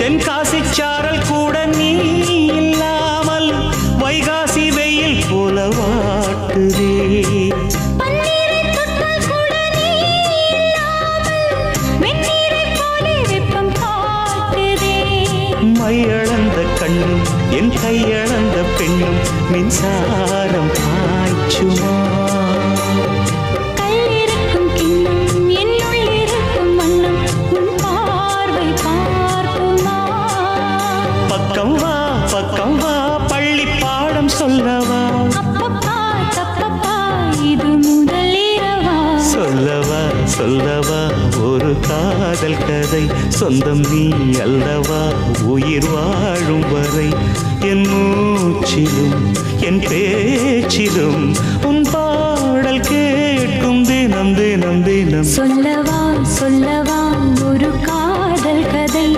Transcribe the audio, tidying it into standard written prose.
தென்காசி சாரல் கூட நீ இல்லாமல் வைகாசி வெயில் போல வாட்டுதே. மையளந்த கண்ணும் என் கையளந்த பெண்ணும் மின்சாரம் பாய்ச்சுமா. பக்கம் வா பக்கம் வா பள்ளி பாடம் சொல்லவா. இது முதலிரவா. சொல்லவா சொல்லவா ஒரு காதல் கதை. சொந்தம் நீ அல்லவா உயிர் வாழும் வரை. என் மூச்சிலும் என் பேச்சிலும் உன் பாடல் கேட்கும் தினம் தினம் தினம். சொல்லவா சொல்லவா ஒரு காதல் கதை.